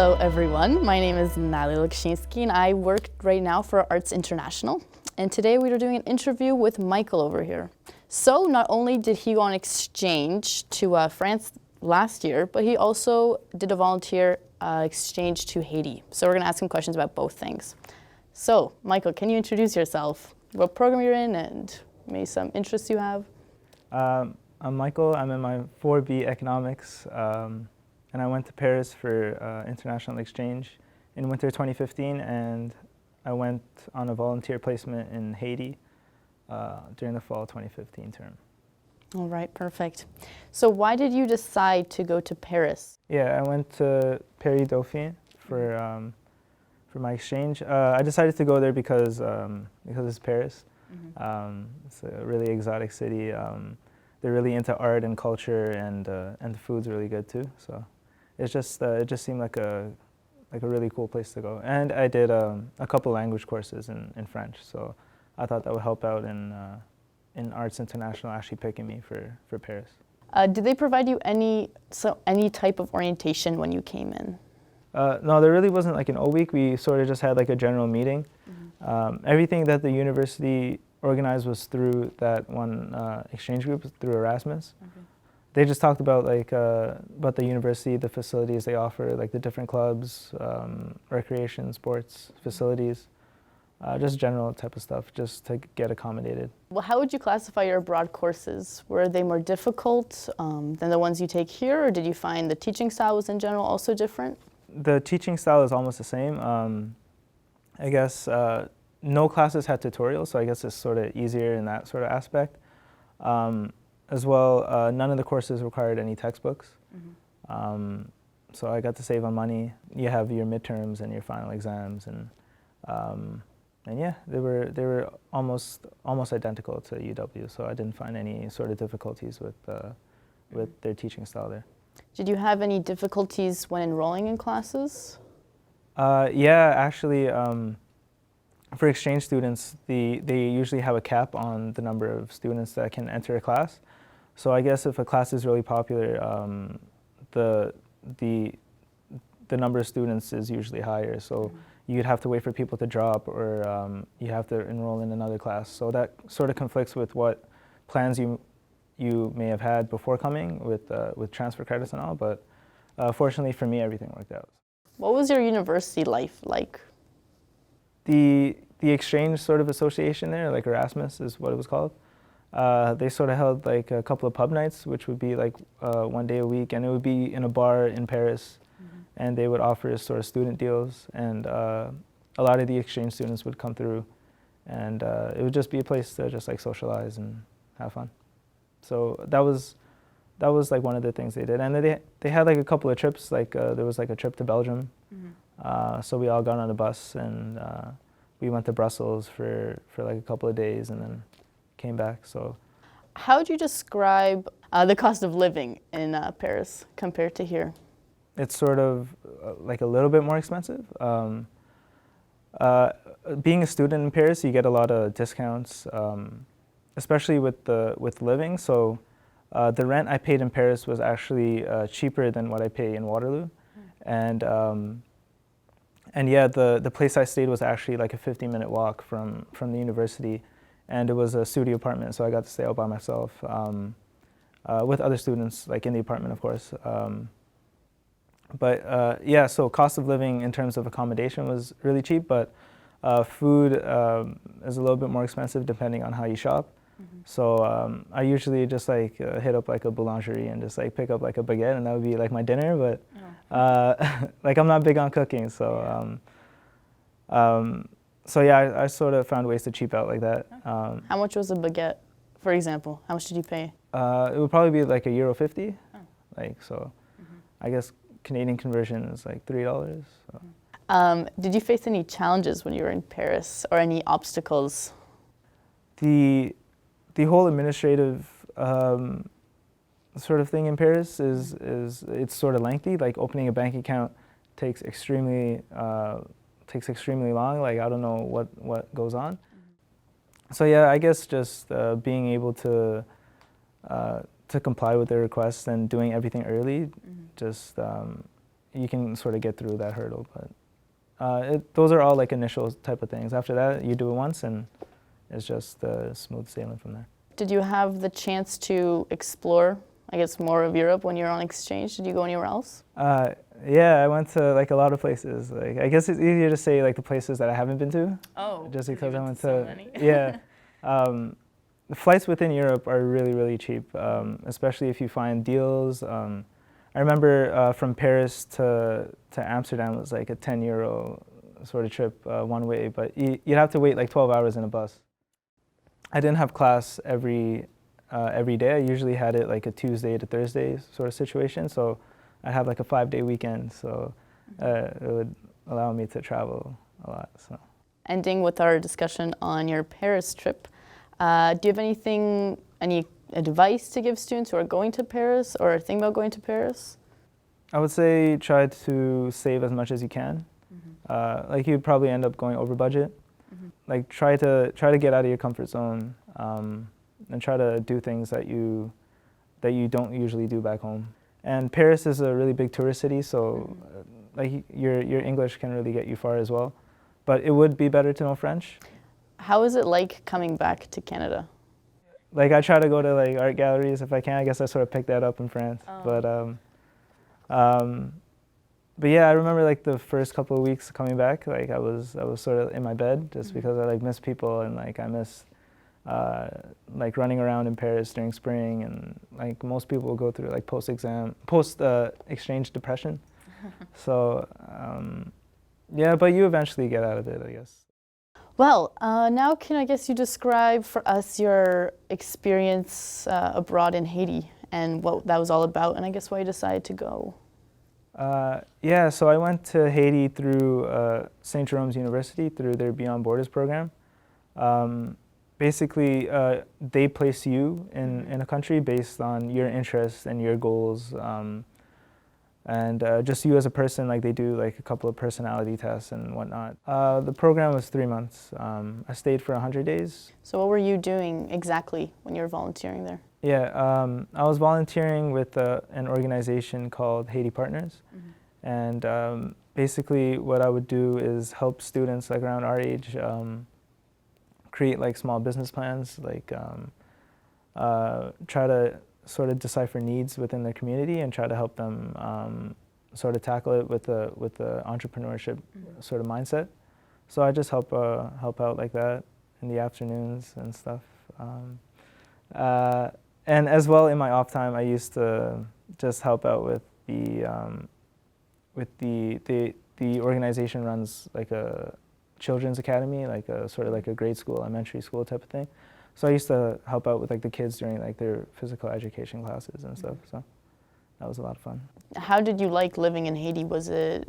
Hello everyone, my name is Natalie Lakshinsky and I work right now for Arts International. And today we are doing an interview with Michael over here. So not only did he go on exchange to France last year, but he also did a volunteer exchange to Haiti. So we're gonna ask him questions about both things. So Michael, can you introduce yourself? What program you're in and maybe some interests you have? I'm Michael, I'm in my 4B economics. And I went to Paris for international exchange in winter 2015, and I went on a volunteer placement in Haiti during the fall 2015 term. All right, perfect. So why did you decide to go to Paris? Yeah, I went to Paris Dauphine for my exchange. I decided to go there because it's Paris. It's a really exotic city. They're really into art and culture, and the food's really good too. So. It just seemed like a really cool place to go, and I did a couple language courses in French, so I thought that would help out in Arts International actually picking me for Paris. Did they provide you any type of orientation when you came in? No, there really wasn't like an O week. We sort of just had like a general meeting. Everything that the university organized was through that one exchange group, through Erasmus. Okay. They just talked about about the university, the facilities they offer, like the different clubs, recreation, sports facilities, just general type of stuff, just to get accommodated. Well, how would you classify your abroad courses? Were they more difficult than the ones you take here, or did you find the teaching style was in general also different? The teaching style is almost the same. I guess no classes had tutorials, so I guess it's sort of easier in that sort of aspect. As well, none of the courses required any textbooks. So I got to save on money. You have your midterms and your final exams, and yeah, they were almost identical to UW. So I didn't find any sort of difficulties with their teaching style there. Did you have any difficulties when enrolling in classes? Yeah, actually. For exchange students, they usually have a cap on the number of students that can enter a class. So I guess if a class is really popular, the number of students is usually higher. So you'd have to wait for people to drop, or you have to enroll in another class. So that sort of conflicts with what plans you may have had before coming with transfer credits and all. But fortunately for me, everything worked out. What was your university life like? The exchange sort of association there, like Erasmus is what it was called. They sort of held like a couple of pub nights, which would be like 1 day a week, and it would be in a bar in Paris, and they would offer sort of student deals, and a lot of the exchange students would come through, and it would just be a place to just like socialize and have fun. So that was like one of the things they did, and they had like a couple of trips. Like there was like a trip to Belgium. So we all got on a bus, and we went to Brussels for like a couple of days, and then came back. So, how would you describe the cost of living in Paris compared to here? It's sort of like a little bit more expensive. Being a student in Paris, you get a lot of discounts, especially with living. So the rent I paid in Paris was actually cheaper than what I pay in Waterloo, and yeah, the place I stayed was actually like a 15-minute walk from the university, and it was a studio apartment, so I got to stay out by myself with other students, like in the apartment, of course. But yeah, so cost of living in terms of accommodation was really cheap, but food is a little bit more expensive depending on how you shop. So I usually just like hit up like a boulangerie and just like pick up like a baguette, and that would be like my dinner. But like I'm not big on cooking, so so yeah, I sort of found ways to cheap out like that. How much was a baguette, for example? How much did you pay? It would probably be like €1.50, like so. I guess Canadian conversion is like $3. So. Did you face any challenges when you were in Paris, or any obstacles? The whole administrative sort of thing in Paris is it's sort of lengthy. Like opening a bank account takes extremely long. Like I don't know what goes on. So yeah, I guess just being able to comply with their requests and doing everything early, just you can sort of get through that hurdle. But those are all like initial type of things. After that, you do it once, and it's just smooth sailing from there. Did you have the chance to explore, I guess, more of Europe when you were on exchange? Did you go anywhere else? Yeah, I went to like a lot of places. Like, I guess it's easier to say like the places that I haven't been to. Oh, just because I went so to many. Yeah. The flights within Europe are really, really cheap, especially if you find deals. I remember from Paris to Amsterdam was like a €10 sort of trip one way, but you'd have to wait like 12 hours in a bus. I didn't have class every day. I usually had it like a Tuesday to Thursday sort of situation, so I'd have like a 5-day weekend, so it would allow me to travel a lot. So. Ending with our discussion on your Paris trip, do you have any advice to give students who are going to Paris or think about going to Paris? I would say try to save as much as you can. Like you'd probably end up going over budget. Like try to get out of your comfort zone and try to do things that you don't usually do back home. And Paris is a really big tourist city, so like your English can really get you far as well. But it would be better to know French. How is it like coming back to Canada? Like I try to go to like art galleries if I can. I guess I sort of picked that up in France. But yeah, I remember like the first couple of weeks coming back, like I was sort of in my bed just because I like miss people and like I miss like running around in Paris during spring, and like most people will go through like post exchange depression. So yeah, but you eventually get out of it, I guess. Well, now can I guess you describe for us your experience abroad in Haiti and what that was all about, and I guess why you decided to go? Yeah, so I went to Haiti through St. Jerome's University through their Beyond Borders program. Basically, they place you in a country based on your interests and your goals, and just you as a person. Like they do like a couple of personality tests and whatnot. The program was 3 months. I stayed for 100 days. So what were you doing exactly when you were volunteering there? Yeah, I was volunteering with an organization called Haiti Partners, and basically what I would do is help students like around our age create like small business plans, like try to sort of decipher needs within their community and try to help them sort of tackle it with the entrepreneurship sort of mindset. So I just help out like that in the afternoons and stuff. And as well in my off time, I used to just help out with the organization runs like a children's academy, like a sort of like a grade school, elementary school type of thing. So I used to help out with like the kids during like their physical education classes and stuff. So that was a lot of fun. How did you like living in Haiti? Was it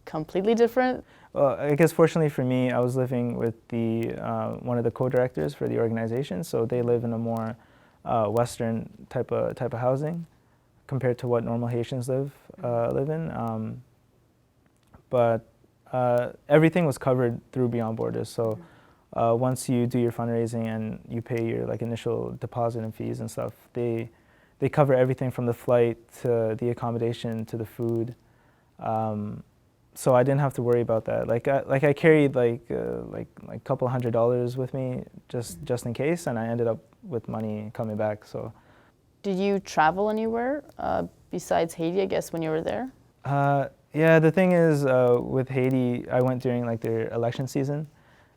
completely different? Well, I guess fortunately for me, I was living with the one of the co-directors for the organization. So they live in a more Western type of housing compared to what normal Haitians live in. But everything was covered through Beyond Borders. So once you do your fundraising and you pay your like initial deposit and fees and stuff, they cover everything from the flight to the accommodation to the food. So I didn't have to worry about that. Like I carried like a couple $100 with me just in case, and I ended up with money coming back. So. Did you travel anywhere besides Haiti, I guess, when you were there? Yeah, the thing is with Haiti, I went during like their election season,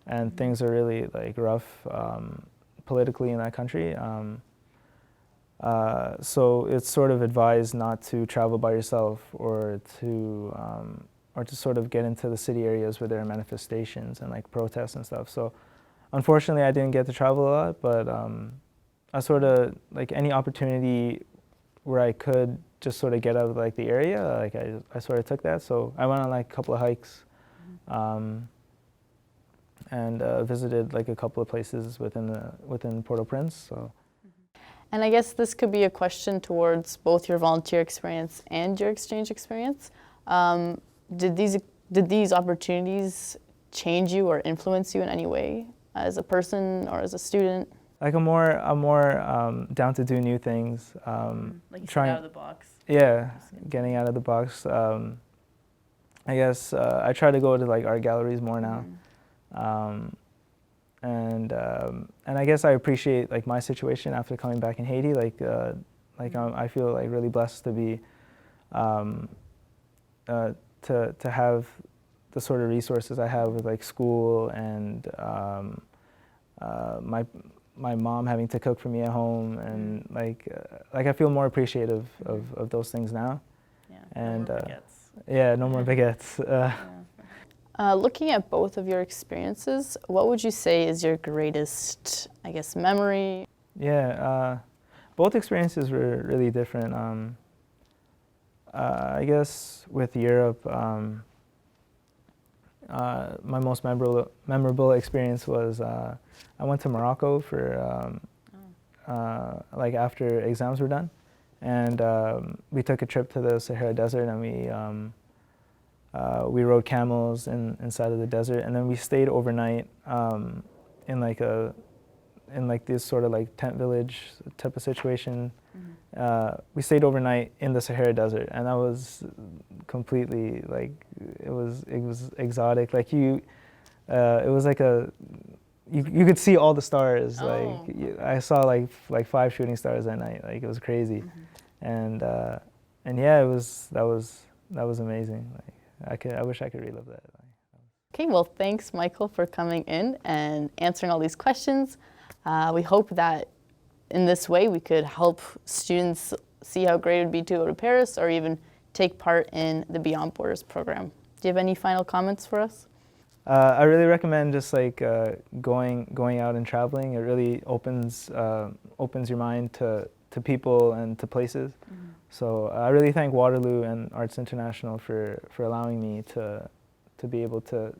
and things are really like rough politically in that country. So it's sort of advised not to travel by yourself or to sort of get into the city areas where there are manifestations and like protests and stuff. So unfortunately, I didn't get to travel a lot, but I sort of like any opportunity where I could just sort of get out of like the area, like I sort of took that. So I went on like a couple of hikes and visited like a couple of places within Port-au-Prince. So. And I guess this could be a question towards both your volunteer experience and your exchange experience. Did these opportunities change you or influence you in any way as a person or as a student? Like I'm more down to do new things. Like you said, out of the box. Yeah, getting out of the box. I guess I try to go to like art galleries more now. And I guess I appreciate like my situation after coming back in Haiti. I feel like really blessed to be to have the sort of resources I have with like school and my mom having to cook for me at home, and like I feel more appreciative of those things now. Yeah. And no more baguettes. yeah, no more baguettes. Looking at both of your experiences, what would you say is your greatest, I guess, memory? Yeah, both experiences were really different. I guess with Europe, my most memorable experience was I went to Morocco for like after exams were done, and we took a trip to the Sahara Desert, and we rode camels inside of the desert, and then we stayed overnight in like this sort of like tent village type of situation. We stayed overnight in the Sahara Desert, and that was completely like it was exotic. Like it was like you could see all the stars. Oh. Like I saw like 5 shooting stars that night. Like it was crazy, and yeah, that was amazing. Like I wish I could relive that. Okay, well, thanks, Michael, for coming in and answering all these questions. We hope that in this way we could help students see how great it would be to go to Paris or even take part in the Beyond Borders program. Do you have any final comments for us? I really recommend just like going out and traveling. It really opens your mind to people and to places. So I really thank Waterloo and Arts International for allowing me to be able to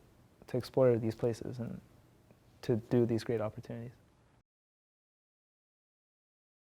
explore these places and to do these great opportunities.